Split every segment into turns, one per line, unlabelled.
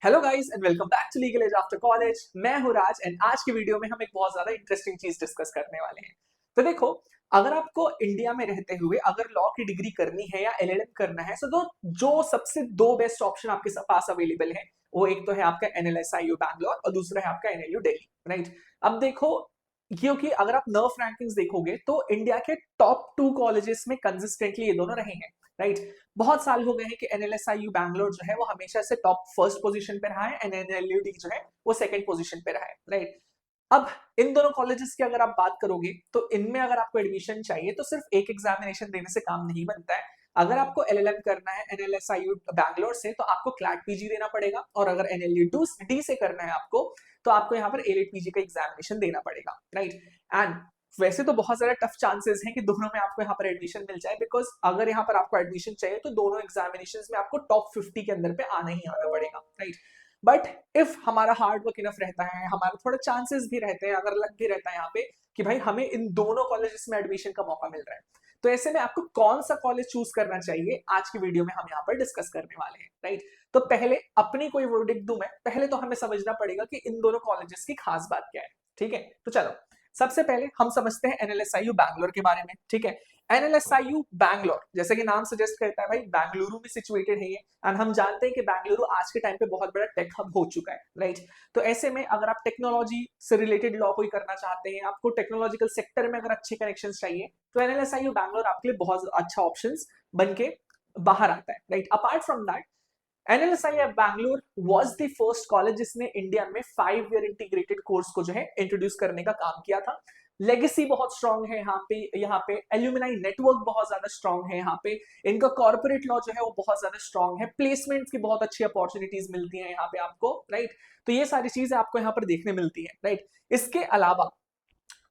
Hello guys and welcome back to Legal Edge After College. मैं हूं राज and आज की वीडियो में हम एक बहुत ज्यादा इंटरेस्टिंग चीज डिस्कस करने वाले हैं। तो देखो, अगर आपको इंडिया में रहते हुए अगर लॉ की डिग्री करनी है या एलएलएम करना है तो जो सबसे दो बेस्ट ऑप्शन आपके पास अवेलेबल है वो एक तो है आपका एनएलएसआईयू बैंगलोर और दूसरा है आपका एनएलयू दिल्ली, राइट। अब देखो, क्योंकि अगर आप नर्व रैंकिंग्स देखोगे तो इंडिया के टॉप 2 कॉलेजेस में कंसिस्टेंटली ये दोनों रहे हैं, राइट। बहुत साल हो गए हैं कि एनएलएसआईयू बैंगलोर जो है वो हमेशा से टॉप फर्स्ट पोजीशन पे रहा है एंड एनएलयूडी जो है वो सेकंड पोजीशन पे रहा है, राइट। अब इन दोनों कॉलेजेस की अगर आप बात करोगे तो इनमें अगर आपको एडमिशन चाहिए तो सिर्फ एक एग्जामिनेशन देने से काम नहीं बनता है। अगर आपको एलएलएम करना है एनएलएसआईयू बैंगलोर से तो आपको क्लैट पीजी देना पड़ेगा, और अगर एनएलयू डी से करना है आपको तो आपको यहाँ पर एलिट पीजी का एग्जामिनेशन देना पड़ेगा, राइट। एंड वैसे तो बहुत सारे टफ चांसेस हैं कि दोनों में आपको यहाँ पर एडमिशन मिल जाए, बिकॉज अगर यहाँ पर आपको एडमिशन चाहिए तो दोनों एग्जामिनेशन में आपको टॉप 50 के अंदर पे आना ही आना पड़ेगा, राइट। बट इफ हमारा हार्ड वर्क इनफ रहता है, हमारा थोड़ा चांसेस भी रहते हैं, अगर लक भी रहता है यहाँ पे कि भाई हमें इन दोनों कॉलेजेस में एडमिशन का मौका मिल रहा है, तो ऐसे में आपको कौन सा कॉलेज चूज करना चाहिए आज की वीडियो में हम यहाँ पर डिस्कस करने वाले हैं, राइट। तो पहले अपनी कोई वर्डिक्ट दूं मैं, पहले तो हमें समझना पड़ेगा कि इन दोनों कॉलेजेस की खास बात क्या है, ठीक है। तो चलो, सबसे पहले हम समझते हैं एनएलएसआईयू बैंगलोर के बारे में, ठीक है। एनएलएसआईयू बैंगलोर जैसे कि नाम सजेस्ट करता है भाई बेंगलुरु में सिचुएटेड है ये, एंड हम जानते हैं कि बेंगलुरु आज के टाइम पे बहुत बड़ा टेक हब हो चुका है, राइट। तो ऐसे में अगर आप टेक्नोलॉजी से रिलेटेड लॉ कोई करना चाहते हैं, आपको टेक्नोलॉजिकल सेक्टर में अगर अच्छे कनेक्शन चाहिए तो एनएलएसआईयू बैंगलोर आपके लिए बहुत अच्छा ऑप्शन बन के बाहर आता है, right. Apart from that, NLSI Bangalore was the first college जिसने इंडिया में 5 ईयर इंटीग्रेटेड कोर्स को जो है इंट्रोड्यूस करने का काम किया था। लेगेसी बहुत स्ट्रांग है यहाँ पे एल्यूमिनाई नेटवर्क बहुत ज्यादा स्ट्रांग है यहाँ पे, इनका कॉर्पोरेट लॉ जो है वो बहुत ज्यादा स्ट्रांग है, प्लेसमेंट्स की बहुत अच्छी अपॉर्चुनिटीज मिलती हैं यहाँ पे आपको, राइट। तो ये सारी चीजें आपको यहाँ पर देखने मिलती है, राइट। इसके अलावा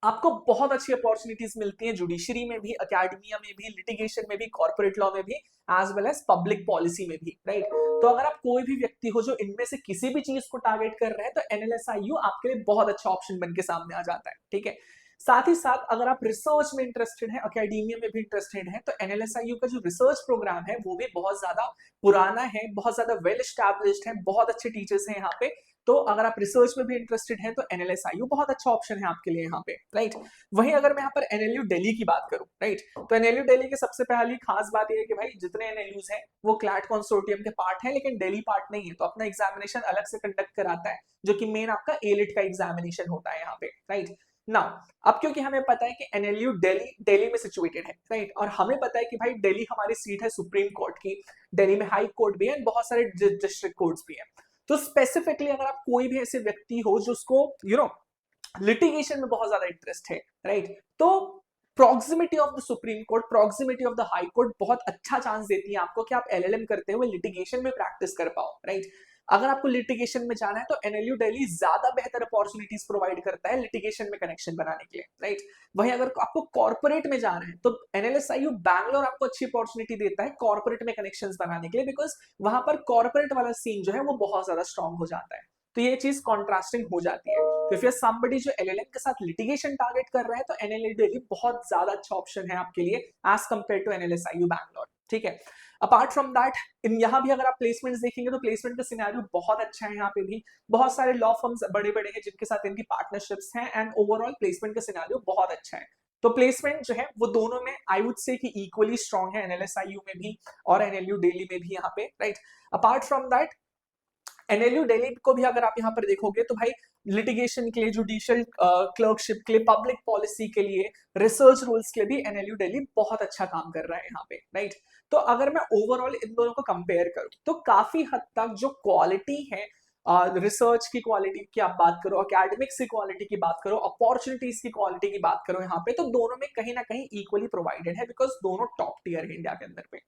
आपको बहुत अच्छी अपॉर्चुनिटीज मिलती हैं जुडिशरी में भी, अकेडमिया में भी, लिटिगेशन में भी, कॉर्पोरेट लॉ में भी, as well as public policy में भी, राइट। तो अगर आप कोई भी व्यक्ति हो जो इनमें से किसी भी चीज को टारगेट कर रहे हैं तो एनएलएसआईयू आपके लिए बहुत अच्छा ऑप्शन बन के सामने आ जाता है, ठीक है। साथ ही साथ अगर आप रिसर्च में इंटरेस्टेड है, अकेडमिया में भी इंटरेस्टेड है, तो एनएलएसआईयू का जो रिसर्च प्रोग्राम है वो भी बहुत ज्यादा पुराना है, बहुत ज्यादा वेल एस्टैब्लिश्ड है, बहुत अच्छे टीचर्स हैं यहाँ पे। तो अगर आप रिसर्च में भी इंटरेस्टेड हैं तो एनएलएसआईयू बहुत अच्छा ऑप्शन है आपके लिए यहाँ पे, राइट। वहीं अगर मैं यहाँ पर एनएलयू दिल्ली की बात करूं, राइट, तो एनएलयू दिल्ली की सबसे पहली खास बात यह है कि भाई जितने एनएलयूज हैं वो क्लैट कंसोर्टियम के पार्ट है, लेकिन दिल्ली पार्ट नहीं है, तो अपना एग्जामिनेशन अलग से कंडक्ट कराता है जो कि मेन आपका एलिट का एग्जामिनेशन होता है यहाँ पे, राइट ना। अब क्योंकि हमें पता है कि एनएलयू दिल्ली में सिचुएटेड है, राइट, और हमें पता है कि भाई दिल्ली हमारी सीट है सुप्रीम कोर्ट की, दिल्ली में हाई कोर्ट भी है, बहुत सारे डिस्ट्रिक्ट कोर्ट्स भी हैं। तो स्पेसिफिकली अगर आप कोई भी ऐसे व्यक्ति हो जो उसको लिटिगेशन में बहुत ज्यादा इंटरेस्ट है, राइट, तो proximity of the supreme court, proximity of the high court बहुत अच्छा चांस देती है आपको कि आप एलएलएम करते हुए लिटिगेशन में प्रैक्टिस कर पाओ, राइट। अगर आपको लिटिगेशन में जाना है तो एनएलयू दिल्ली ज्यादा बेहतर अपॉर्चुनिटीज प्रोवाइड करता है लिटिगेशन में कनेक्शन बनाने के लिए, राइट। वहीं अगर आपको कॉर्पोरेट में जाना है तो एनएलएसआईयू बैंगलोर आपको अच्छी अपॉर्चुनिटी देता है कॉर्पोरेट में कनेक्शंस बनाने के लिए, बिकॉज वहां पर कॉर्पोरेट वाला सीन जो है वो बहुत ज्यादा स्ट्रांग हो जाता है। तो ये चीज कॉन्ट्रास्टिंग हो जाती है। तो इफ यू समबडी जो एलएलएम के साथ लिटिगेशन टारगेट कर रहा है तो एनएलयू दिल्ली बहुत ज्यादा अच्छा ऑप्शन है आपके लिए as compare to NLSIU Bangalore, ठीक है। अपार्ट फ्रॉम दैट, इन यहाँ भी अगर आप प्लेसमेंट्स देखेंगे तो प्लेसमेंट का सिनेरियो बहुत अच्छा है यहाँ पे भी, बहुत सारे लॉ फर्म्स बड़े बड़े हैं जिनके साथ इनकी पार्टनरशिप्स हैं, एंड ओवरऑल प्लेसमेंट का सिनेरियो बहुत अच्छा है। तो प्लेसमेंट जो है वो दोनों में आई वुड से कि इक्वली स्ट्रांग है, एनएलएसआईयू में भी और एनएलयू दिल्ली में भी यहाँ पे, right. Apart from that, NLU Delhi को भी अगर आप यहाँ पर देखोगे तो भाई लिटिगेशन के लिए, जुडिशियल क्लर्कशिप के लिए, पब्लिक पॉलिसी के लिए, रिसर्च रूल्स के लिए भी एनएलयू दिल्ली बहुत अच्छा काम कर रहा है यहाँ पे, राइट। तो अगर मैं ओवरऑल इन दोनों को कंपेयर करूं तो काफी हद तक जो क्वालिटी है, रिसर्च की क्वालिटी की आप बात करो, अकेडमिक्स की क्वालिटी की बात करो, अपॉर्चुनिटीज की क्वालिटी की बात करो, यहाँ पे तो दोनों में कहीं ना कहीं इक्वली प्रोवाइडेड है, बिकॉज दोनों टॉप टीयर है इंडिया के अंदर पे,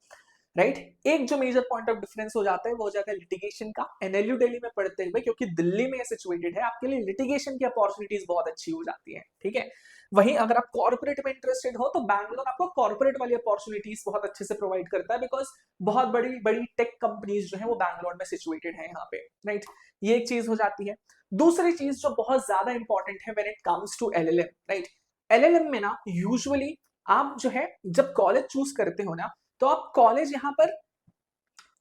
राइट। एक जो मेजर पॉइंट ऑफ डिफरेंस हो जाता है वो हो जाता है लिटिगेशन का, एनएलयू दिल्ली में पढ़ते हुए क्योंकि दिल्ली में सिचुएटेड है आपके लिए लिटिगेशन की अपॉर्चुनिटीज बहुत अच्छी हो जाती है, ठीक है। वहीं अगर आप कॉर्पोरेट में इंटरेस्टेड हो तो बैंगलोर आपको कॉर्पोरेट वाली अपॉर्चुनिटीज बहुत अच्छे से प्रोवाइड करता है, बिकॉज बहुत बड़ी बड़ी टेक कंपनीज जो है वो बैंगलोर में सिचुएटेड है यहाँ पे, राइट। ये एक चीज हो जाती है। दूसरी चीज जो बहुत ज्यादा इंपॉर्टेंट है when it comes to LLM, right, LLM में ना यूजुअली आप जो है जब कॉलेज चूज करते हो ना तो आप कॉलेज यहाँ पर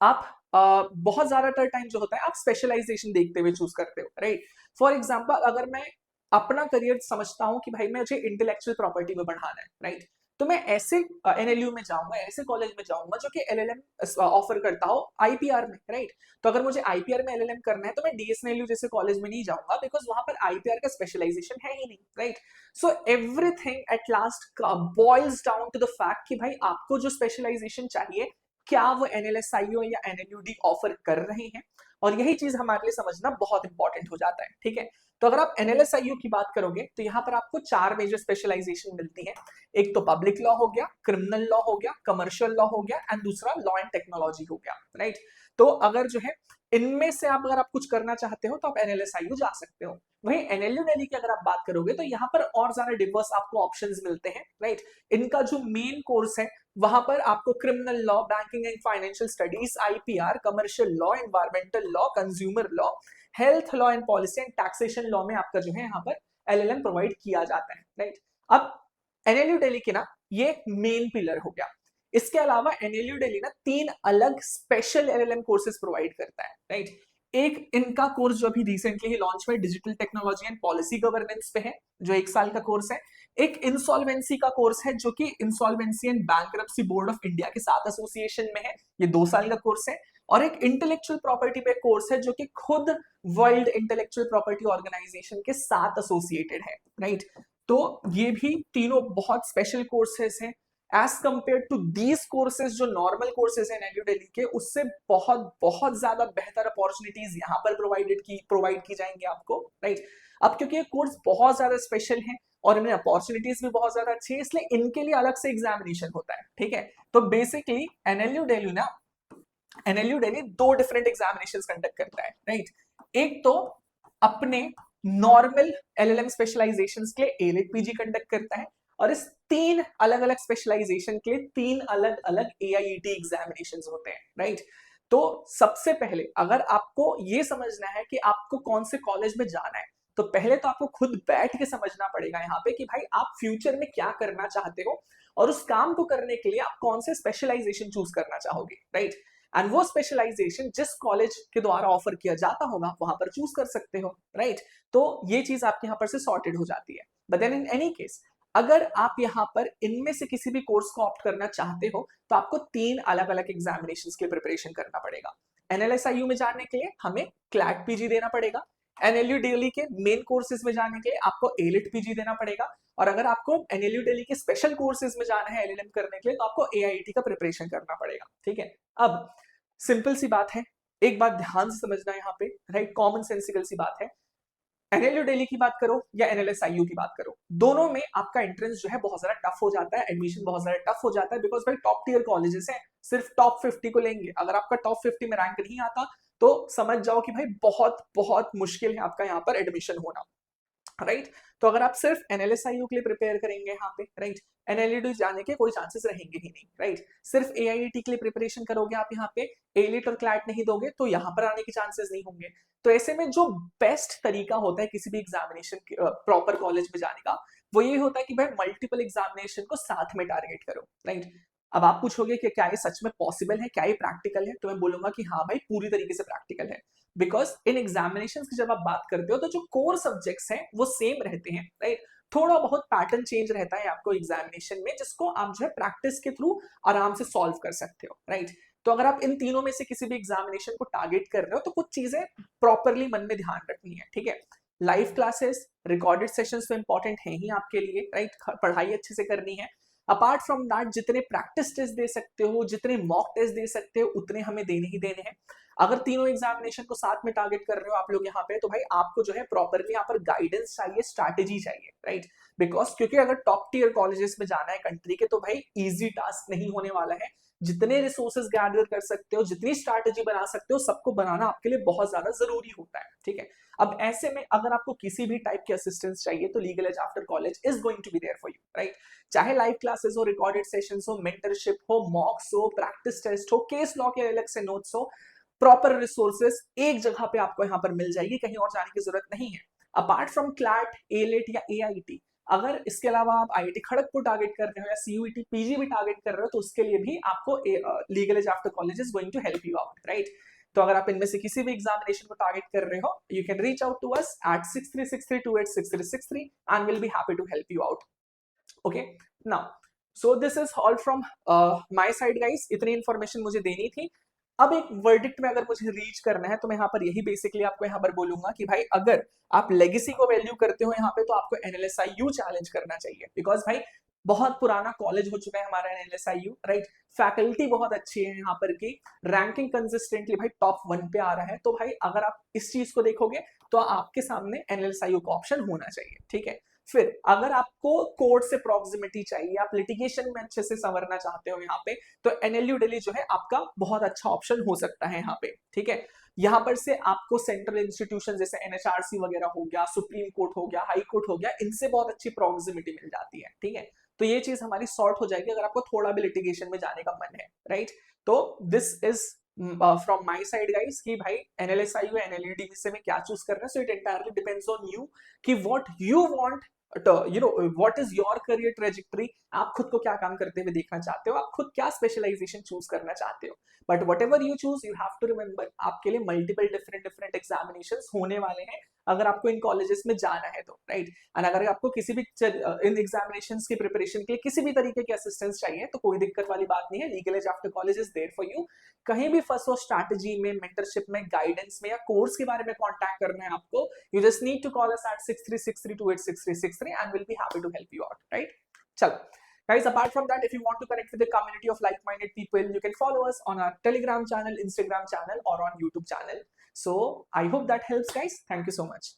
आप बहुत ज्यादातर टाइम जो होता है आप स्पेशलाइजेशन देखते हुए चूज करते हो, राइट। फॉर एग्जाम्पल अगर मैं अपना करियर समझता हूँ कि भाई मैं मुझे इंटेलेक्चुअल प्रॉपर्टी में बढ़ाना है, राइट, तो मैं ऐसे एनएलयू में जाऊंगा, ऐसे कॉलेज में जाऊंगा जो कि एलएलएम ऑफर करता हो आईपीआर में, राइट। तो अगर मुझे आईपीआर में एलएलएम करना है तो मैं डीएसएनएलयू जैसे कॉलेज में नहीं जाऊंगा, बिकॉज वहां पर आईपीआर का स्पेशलाइजेशन है ही नहीं, right. So everything at last boils down to the fact कि भाई आपको जो स्पेशलाइजेशन चाहिए क्या वो एनएलएसआईओ या एनएलयूडी ऑफर कर रहे हैं, और यही चीज हमारे लिए समझना बहुत इंपॉर्टेंट हो जाता है, ठीक है। तो अगर आप एनएलएसआईओ की बात करोगे तो यहाँ पर आपको 4 मेजर स्पेशलाइजेशन मिलती है। एक तो पब्लिक लॉ हो गया, क्रिमिनल लॉ हो गया, कमर्शियल लॉ हो गया, एंड दूसरा लॉ एंड टेक्नोलॉजी हो गया, राइट। तो अगर जो है इनमें से आप अगर आप कुछ करना चाहते हो तो आप एनएलएसआईयू जा सकते हो। वहीं एनएलयू दिल्ली की अगर आप बात करोगे तो यहाँ पर और ज्यादा डिवर्स आपको ऑप्शंस मिलते हैं, राइट। इनका जो मेन कोर्स है वहां पर आपको criminal law, banking and financial studies, IPR, commercial law, environmental law, consumer law, health law and policy and taxation law में आपका जो है यहाँ पर एलएलएम प्रोवाइड किया जाता है, राइट। अब एनएलयू दिल्ली के ना ये मेन पिलर हो गया। इसके अलावा एनएलयू दिल्ली ना 3 अलग स्पेशल एलएलएम कोर्सेज प्रोवाइड करता है, राइट। एक इनका कोर्स जो अभी रिसेंटली ही लॉन्च हुआ है digital technology and policy governance पे है, जो 1 साल का कोर्स है। एक इंसॉल्वेंसी का कोर्स है जो कि insolvency and bankruptcy board of India के साथ एसोसिएशन में है, ये 2 साल का कोर्स है। और एक इंटेलेक्चुअल प्रॉपर्टी पे कोर्स है जो कि खुद वर्ल्ड इंटेलेक्चुअल प्रॉपर्टी ऑर्गेनाइजेशन के साथ एसोसिएटेड है, राइट। तो ये भी तीनों बहुत स्पेशल कोर्सेज हैं as compare to these courses. जो नॉर्मल कोर्सेज हैं एनएलयू दिल्ली के उससे बहुत बहुत ज्यादा बेहतर अपॉर्चुनिटीज यहाँ पर प्रोवाइड की जाएंगी आपको, राइट। अब क्योंकि ये कोर्स बहुत ज्यादा स्पेशल है और इनमें अपॉर्चुनिटीज भी बहुत ज्यादा अच्छी है, इसलिए इनके लिए अलग से एग्जामिनेशन होता है, ठीक है। तो basically NLU Delhi 2 different examination conduct करता है, राइट। एक तो अपने नॉर्मल एलएलएम स्पेशलाइजेशंस के लिए एलिट पीजी कंडक्ट करता है, और इस 3 अलग अलग स्पेशलाइजेशन के लिए 3 अलग अलग एआईईटी एग्जामिनेशन होते हैं, राइट। तो सबसे पहले अगर आपको ये समझना है कि आपको कौन से कॉलेज में जाना है, तो पहले तो आपको खुद बैठ के समझना पड़ेगा यहाँ पे कि भाई आप फ्यूचर में क्या करना चाहते हो, और उस काम को करने के लिए आप कौन से स्पेशलाइजेशन चूज करना चाहोगे, राइट। एंड वो स्पेशलाइजेशन जिस कॉलेज के द्वारा ऑफर किया जाता होगा आप वहां पर चूज कर सकते हो, राइट। तो ये चीज आपके यहाँ पर से सॉर्टेड हो जाती है। But then in any case अगर आप यहाँ पर इनमें से किसी भी कोर्स को ऑप्ट करना चाहते हो तो आपको 3 अलग अलग एग्जामिनेशन के लिए प्रिपरेशन करना पड़ेगा। एनएलएसआईयू में जाने के लिए हमें क्लैट पीजी देना पड़ेगा। एनएलयू दिल्ली के मेन कोर्सेज में जाने के लिए आपको एलिट पीजी देना पड़ेगा। और अगर आपको एनएलयू दिल्ली के स्पेशल कोर्सेज में जाना है एलएलएम करने के लिए तो आपको एआईटी का प्रिपरेशन करना पड़ेगा, ठीक है। अब सिंपल सी बात है, एक बात ध्यान से समझना यहाँ पे, राइट, कॉमन सेंसिकल सी बात है। एनएलयू दिल्ली की बात करो या एनएलएसआईयू की बात करो, दोनों में आपका एंट्रेंस जो है बहुत ज्यादा टफ हो जाता है, एडमिशन बहुत ज्यादा टफ हो जाता है, बिकॉज भाई टॉप टीयर कॉलेजेस हैं, सिर्फ टॉप 50 को लेंगे। अगर आपका टॉप 50 में रैंक नहीं आता तो समझ जाओ कि भाई बहुत बहुत मुश्किल है आपका यहाँ पर एडमिशन होना, राइट। तो अगर आप सिर्फ एनएलएसआईयू के लिए प्रिपेयर करेंगे यहाँ पे, राइट, एनएलयू जाने के कोई चांसेस रहेंगे ही नहीं, राइट। सिर्फ एआईईटी के लिए प्रिपरेशन करोगे आप यहाँ पे, एलिट और क्लैट नहीं दोगे तो यहाँ पर आने के चांसेस नहीं होंगे। तो ऐसे में जो बेस्ट तरीका होता है किसी भी एग्जामिनेशन प्रॉपर कॉलेज में जाने का, वो ये होता है कि भाई मल्टीपल एग्जामिनेशन को साथ में टारगेट करो, राइट। अब आप पूछोगे कि क्या ये सच में पॉसिबल है, क्या ये प्रैक्टिकल है, तो मैं बोलूंगा कि हाँ भाई पूरी तरीके से प्रैक्टिकल है। बिकॉज इन एग्जामिनेशन की जब आप बात करते हो तो जो कोर सब्जेक्ट्स हैं वो सेम रहते हैं, राइट। थोड़ा बहुत पैटर्न चेंज रहता है आपको एग्जामिनेशन में, जिसको आप जो है प्रैक्टिस के थ्रू आराम से सॉल्व कर सकते हो, राइट। तो अगर आप इन तीनों में से किसी भी एग्जामिनेशन को टारगेट कर रहे हो तो कुछ चीजें प्रॉपरली मन में ध्यान रखनी है, ठीक है। लाइव क्लासेस, रिकॉर्डेड सेशंस तो इंपॉर्टेंट है ही आपके लिए, राइट, पढ़ाई अच्छे से करनी है। अपार्ट फ्रॉम दैट जितने प्रैक्टिस टेस्ट दे सकते हो, जितने मॉक टेस्ट दे सकते हो, उतने हमें देने ही देने हैं। अगर तीनों एग्जामिनेशन को साथ में टारगेट कर रहे हो आप लोग यहाँ पे, तो भाई आपको जो है प्रॉपरली यहाँ पर गाइडेंस चाहिए, स्ट्रैटेजी चाहिए, राइट। बिकॉज क्योंकि अगर टॉप टीयर कॉलेजेस में जाना है कंट्री के तो भाई इजी टास्क नहीं होने वाला है। जितने रिसोर्सेज गैदर कर सकते हो, जितनी स्ट्रैटेजी बना सकते हो, सबको बनाना आपके लिए बहुत ज्यादा जरूरी होता है, ठीक है। अब ऐसे में अगर आपको किसी भी टाइप की असिस्टेंस चाहिए तो Legal Edge After College is going to be there for you, right. चाहे लाइव क्लासेस हो, रिकॉर्डेड सेशंस हो, मेंटरशिप हो, मॉक्स हो, प्रैक्टिस टेस्ट हो, केस लॉ के अलग से नोट्स हो, प्रॉपर रिसोर्सेस एक जगह पे आपको यहाँ पर मिल जाएगी, कहीं और जाने की जरूरत नहीं है। अपार्ट फ्रॉम क्लैट, एलिट या एआईटी, अगर इसके अलावा आप आईआईटी खड़गपुर टारगेट कर रहे हो या सीयूईटी पीजी भी टारगेट कर रहे हो तो उसके लिए भी आपको Legal Edge After College is going to help you out, right? तो अगर आप इनमें से किसी भी एग्जामिनेशन को टारगेट कर रहे हो, you can reach out to us at 6363286363 and will be happy to help you out. Okay, now so this is all from my side guys, इतनी इंफॉर्मेशन मुझे देनी थी। अब एक वर्डिक्ट में अगर मुझे रीच करना है तो मैं यहाँ पर यही बेसिकली आपको यहाँ पर बोलूंगा कि भाई अगर आप लेगेसी को वैल्यू करते हो यहाँ पे तो आपको एनएलएसआईयू चैलेंज करना चाहिए, बिकॉज भाई बहुत पुराना कॉलेज हो चुका है हमारा एनएलएसआईयू, राइट? फैकल्टी बहुत अच्छी है यहाँ पर की, रैंकिंग कंसिस्टेंटली भाई टॉप 1 पे आ रहा है। तो भाई अगर आप इस चीज को देखोगे तो आपके सामने एनएलएसआईयू का ऑप्शन होना चाहिए, ठीक है? फिर अगर आपको कोर्ट से प्रॉक्सिमिटी चाहिए, आप लिटिगेशन में अच्छे से संवरना चाहते हो यहाँ पे, तो एनएलयू दिल्ली जो है आपका बहुत अच्छा ऑप्शन हो सकता है यहाँ पे, ठीक है? यहाँ पर से आपको सेंट्रल इंस्टीट्यूशन जैसे एनएचआरसी वगैरह हो गया, सुप्रीम कोर्ट हो गया, हाई कोर्ट हो गया, इनसे बहुत अच्छी प्रॉक्सिमिटी मिल जाती है, ठीक है? तो ये चीज हमारी सॉर्ट हो जाएगी अगर आपको थोड़ा भी लिटिगेशन में जाने का मन है, राइट? तो this is from my side guys कि भाई एनएलएसआईयू एनएलयूडीबी से में क्या चूज कर रहे हैं, so it entirely depends on you कि what you want, you know what is your career trajectory, आप खुद को क्या काम करते हुए देखना चाहते हो, आप खुद क्या स्पेशलाइजेशन चूज करना चाहते हो। But whatever you choose you have to remember आपके लिए मल्टीपल डिफरेंट एग्जामिनेशंस होने वाले हैं अगर आपको इन कॉलेजेस में जाना है तो, राइट? एंड अगर आपको किसी भी इन एग्जामिनेशंस की प्रिपरेशन के लिए किसी भी तरीके की असिस्टेंस चाहिए तो कोई दिक्कत वाली बात नहीं है, Legal Edge After College is there for you. कहीं भी फंसो स्ट्रैटेजी में, मेंटरशिप में, गाइडेंस में या कोर्स के बारे में कॉन्टैक्ट करना है आपको, you just need to call us at 6363286363 and we'll be happy to help you out, right? Chalo guys, apart from that, if you want to connect with the community of like-minded people, you can follow us on our Telegram channel, Instagram channel or on YouTube channel. So I hope that helps guys. Thank you so much.